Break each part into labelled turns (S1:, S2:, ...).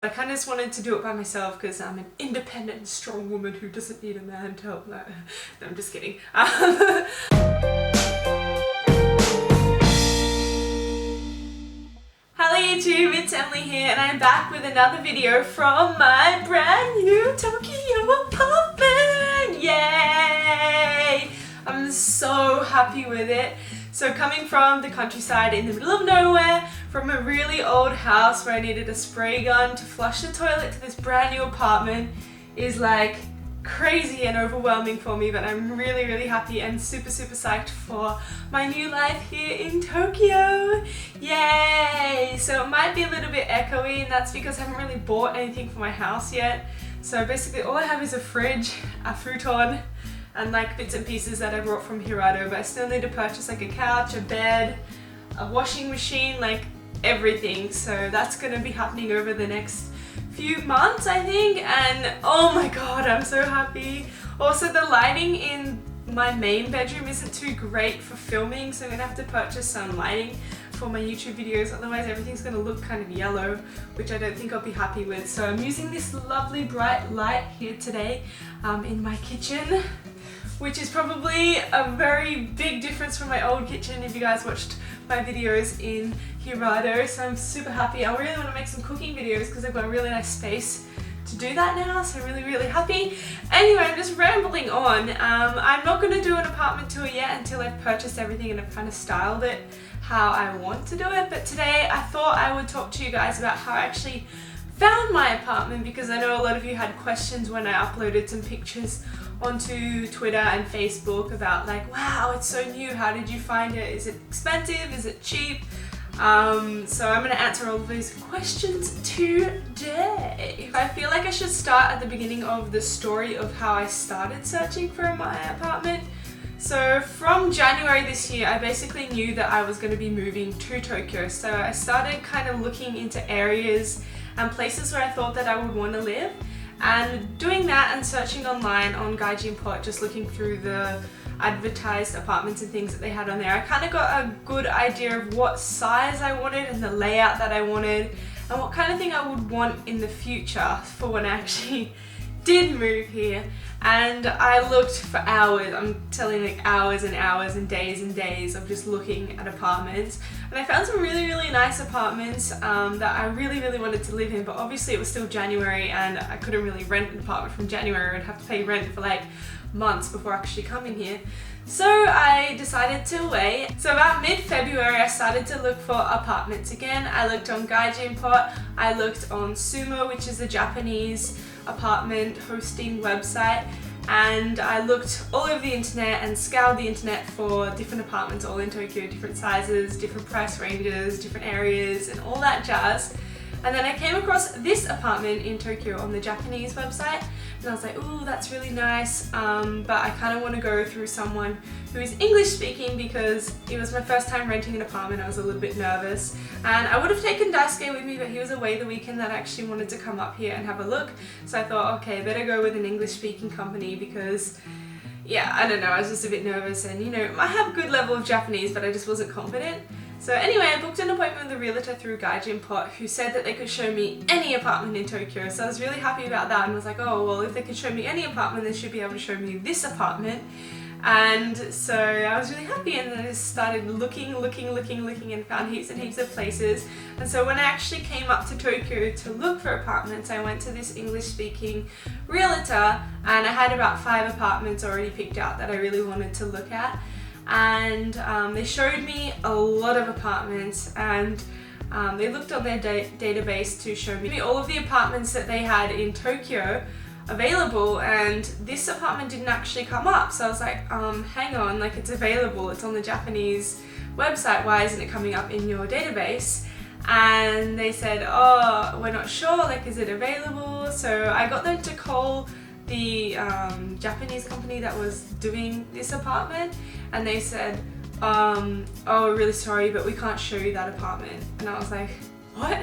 S1: I kind of just wanted to do it by myself because I'm an independent, strong woman who doesn't need a man to help. No, I'm just kidding. Hello YouTube, it's Emily here and I'm back with another video from my brand new Tokyo apartment! Yay! I'm so happy with it. So coming from the countryside in the middle of nowhere, from a really old house where I needed a spray gun to flush the toilet to this brand new apartment is like crazy and overwhelming for me, but I'm really happy and super psyched for my new life here in Tokyo. Yay! So it might be a little bit echoey, and that's because I haven't really bought anything for my house yet. So basically all I have is a fridge, a futon, and like bits and pieces that I brought from Hirado, but I still need to purchase like a couch, a bed, a washing machine, like everything. So that's gonna be happening over the next few months, I think, and oh my god, I'm so happy. Also, the lighting in my main bedroom isn't too great for filming, so I'm gonna have to purchase some lighting for my YouTube videos, otherwise everything's gonna look kind of yellow, which I don't think I'll be happy with. So I'm using this lovely bright light here today in my kitchen, which is probably a very big difference from my old kitchen if you guys watched my videos in Hirado. So I'm super happy. I really want to make some cooking videos because I've got a really nice space to do that now, so I'm really happy. Anyway, I'm just rambling on. I'm not going to do an apartment tour yet until I've purchased everything and I've kind of styled it how I want to do it, but today I thought I would talk to you guys about how I actually found my apartment, because I know a lot of you had questions when I uploaded some pictures onto Twitter and Facebook about like, wow, it's so new, how did you find it? Is it expensive? Is it cheap? So I'm going to answer all of these questions today. I feel like I should start at the beginning of the story of how I started searching for my apartment. So from January this year, I basically knew that I was going to be moving to Tokyo. So I started kind of looking into areas and places where I thought that I would want to live. And doing that and searching online on Gaijin Pot, just looking through the advertised apartments and things that they had on there, I kind of got a good idea of what size I wanted and the layout that I wanted and what kind of thing I would want in the future for when I actually did move here. And I looked for hours, I'm telling like hours and hours and days of just looking at apartments, and I found some really nice apartments that I really wanted to live in, but obviously it was still January and I couldn't really rent an apartment from January. I'd have to pay rent for like months before actually coming here. So I decided to wait. So about mid-February I started to look for apartments again. I looked on Gaijin Pot, I looked on Sumo, which is a Japanese apartment hosting website, and I looked all over the internet and scoured the internet for different apartments all in Tokyo, different sizes, different price ranges, different areas and all that jazz. And then I came across this apartment in Tokyo on the Japanese website, and I was like, ooh, that's really nice, but I kind of want to go through someone who is English speaking because it was my first time renting an apartment. I was a little bit nervous, and I would have taken Daisuke with me, but he was away the weekend that I actually wanted to come up here and have a look. So I thought, okay, better go with an English speaking company because, yeah, I don't know, I was just a bit nervous, and you know, I have a good level of Japanese, but I just wasn't confident. So anyway, I booked an appointment with a realtor through Gaijin Pot who said that they could show me any apartment in Tokyo. So I was really happy about that and was like, oh, well, if they could show me any apartment, they should be able to show me this apartment. And so I was really happy, and then I just started looking and found heaps and heaps of places. And so when I actually came up to Tokyo to look for apartments, I went to this English-speaking realtor, and I had about 5 apartments already picked out that I really wanted to look at. And they showed me a lot of apartments, and they looked on their database to show me all of the apartments that they had in Tokyo available, and this apartment didn't actually come up. So I was like, hang on, like it's available, it's on the Japanese website, why isn't it coming up in your database? And they said, oh, we're not sure, like is it available? So I got them to call the Japanese company that was doing this apartment, and they said, oh, we're really sorry, but we can't show you that apartment. And I was like, what?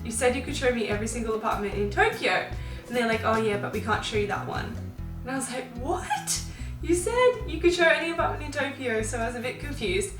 S1: You said you could show me every single apartment in Tokyo. And they're like, oh yeah, but we can't show you that one. And I was like, what? You said you could show any apartment in Tokyo, so I was a bit confused.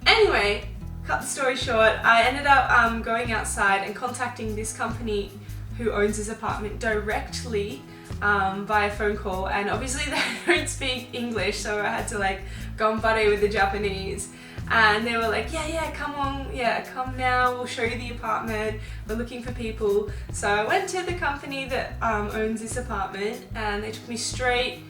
S1: Anyway, cut the story short, I ended up going outside and contacting this company who owns this apartment directly via phone call, and obviously they don't speak English, so I had to like go and buddy with the Japanese. And they were like, yeah, come on, yeah, come now, we'll show you the apartment, we're looking for people. So I went to the company that owns this apartment, and they took me straight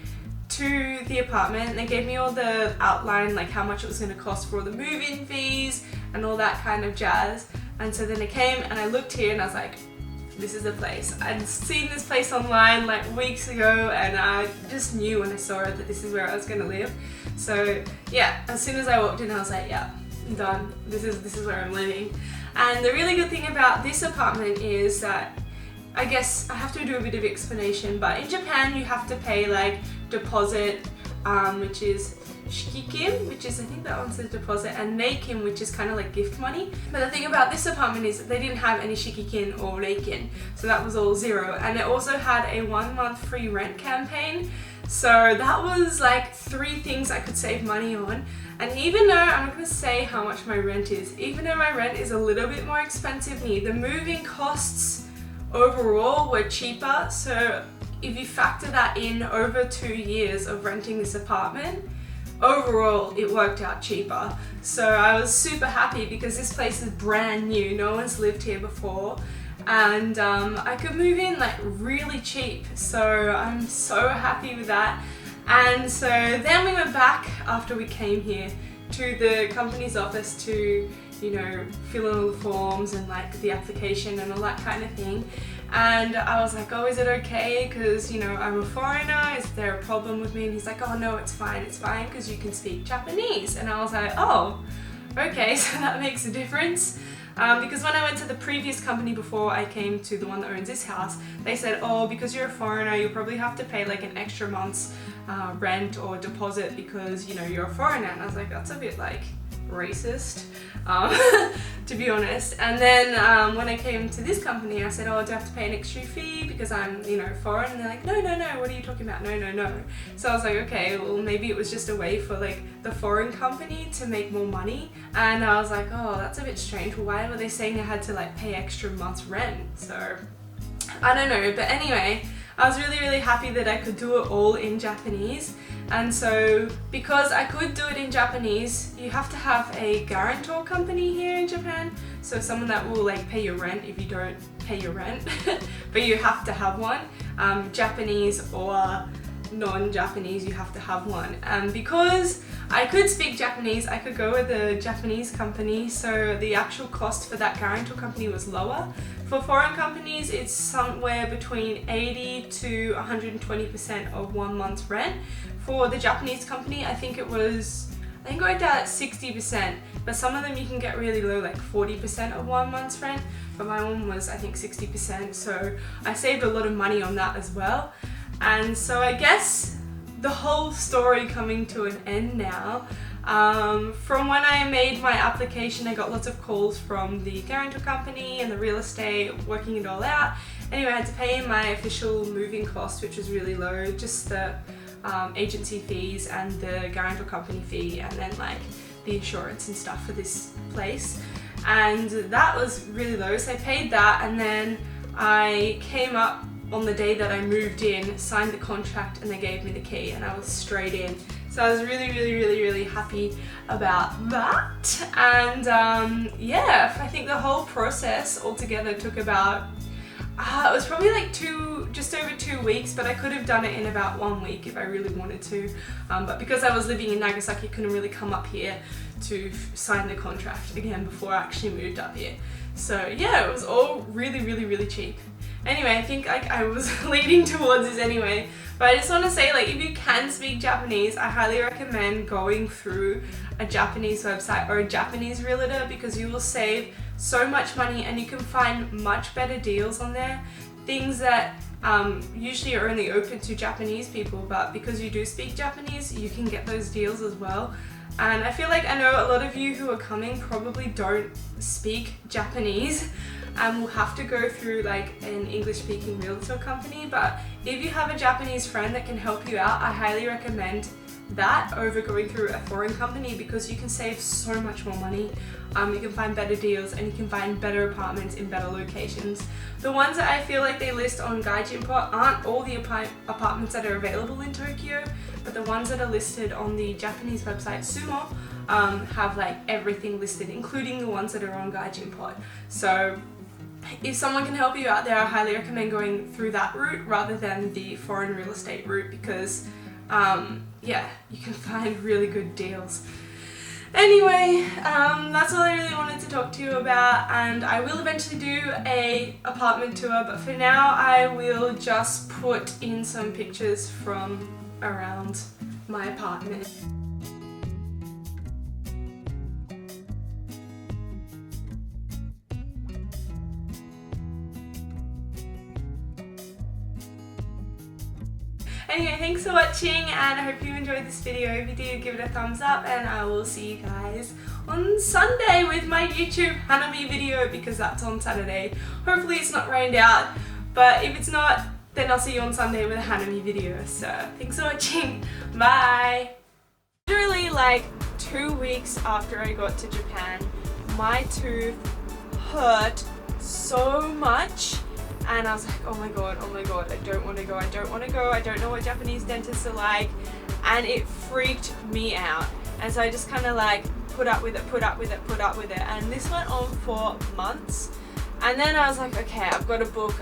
S1: to the apartment, and they gave me all the outline, like how much it was going to cost for all the move-in fees and all that kind of jazz. And so then I came and I looked here and I was like, this is the place. I'd seen this place online like weeks ago, and I just knew when I saw it that this is where I was going to live. So yeah, as soon as I walked in I was like, yeah, I'm done. This is where I'm living. And the really good thing about this apartment is that, I guess I have to do a bit of explanation, but in Japan you have to pay like deposit, which is shikikin, which is, I think that one's the deposit, and reikin, which is kind of like gift money. But the thing about this apartment is that they didn't have any shikikin or reikin, so that was all zero. And it also had a 1 month free rent campaign, so that was like 3 things I could save money on. And even though, I'm not going to say how much my rent is, even though my rent is a little bit more expensive here, the moving costs overall were cheaper. So if you factor that in over 2 years of renting this apartment, overall it worked out cheaper. So I was super happy because this place is brand new, no one's lived here before, and I could move in like really cheap, so I'm so happy with that. And so then we went back after we came here to the company's office to, you know, fill in all the forms and like the application and all that kind of thing. And I was like, oh, is it okay? Because, you know, I'm a foreigner, is there a problem with me? And he's like, oh no, it's fine because you can speak Japanese. And I was like, oh, okay, so that makes a difference. Because when I went to the previous company before I came to the one that owns this house, they said, oh, because you're a foreigner, you'll probably have to pay like an extra month's rent or deposit because, you know, you're a foreigner. And I was like, that's a bit like racist, to be honest. And then when I came to this company, I said, oh, do I have to pay an extra fee because I'm, you know, foreign? And they're like, no, what are you talking about? No. So I was like, okay, well, maybe it was just a way for like the foreign company to make more money. And I was like, oh, that's a bit strange. Why were they saying I had to like pay extra month's rent? So I don't know, but anyway, I was really happy that I could do it all in Japanese. And so because I could do it in Japanese, you have to have a guarantor company here in Japan, so someone that will like pay your rent if you don't pay your rent, but you have to have one. Japanese or non-Japanese, you have to have one. And because I could speak Japanese, I could go with a Japanese company, so the actual cost for that guarantor company was lower. For foreign companies, it's somewhere between 80 to 120% of 1 month's rent. For the Japanese company, I think it worked out at 60%, but some of them you can get really low, like 40% of 1 month's rent, but my one was, I think, 60%, so I saved a lot of money on that as well. And so I guess the whole story coming to an end now. From when I made my application, I got lots of calls from the guarantor company and the real estate, working it all out. Anyway, I had to pay my official moving cost, which was really low, just the agency fees and the guarantor company fee, and then like the insurance and stuff for this place. And that was really low, so I paid that, and then I came up on the day that I moved in, signed the contract, and they gave me the key, and I was straight in. So I was really happy about that. And yeah, I think the whole process altogether took about, it was probably like just over 2 weeks, but I could have done it in about 1 week if I really wanted to. But because I was living in Nagasaki, I couldn't really come up here to sign the contract again before I actually moved up here. So yeah, it was all really cheap. Anyway, I think I was leading towards this anyway, but I just want to say, like, if you can speak Japanese, I highly recommend going through a Japanese website or a Japanese realtor, because you will save so much money and you can find much better deals on there. Things that usually are only open to Japanese people, but because you do speak Japanese, you can get those deals as well. And I feel like I know a lot of you who are coming probably don't speak Japanese and will have to go through like an English speaking realtor company, but if you have a Japanese friend that can help you out, I highly recommend that over going through a foreign company because you can save so much more money. You can find better deals and you can find better apartments in better locations. The ones that I feel like they list on Gaijinpot aren't all the apartments that are available in Tokyo, but the ones that are listed on the Japanese website Sumo have like everything listed, including the ones that are on Gaijinpot. So if someone can help you out there, I highly recommend going through that route rather than the foreign real estate route because yeah, you can find really good deals. Anyway, that's all I really wanted to talk to you about, and I will eventually do a apartment tour, but for now I will just put in some pictures from around my apartment. Anyway, thanks for watching and I hope you enjoyed this video. If you did, give it a thumbs up and I will see you guys on Sunday with my YouTube Hanami video because that's on Saturday. Hopefully it's not rained out, but if it's not, then I'll see you on Sunday with a Hanami video. So thanks for watching. Bye! Literally like 2 weeks after I got to Japan, my tooth hurt so much. And I was like, oh my god, I don't want to go, I don't want to go, I don't know what Japanese dentists are like, and it freaked me out. And so I just kind of like put up with it, and this went on for months. And then I was like, okay, I've got to book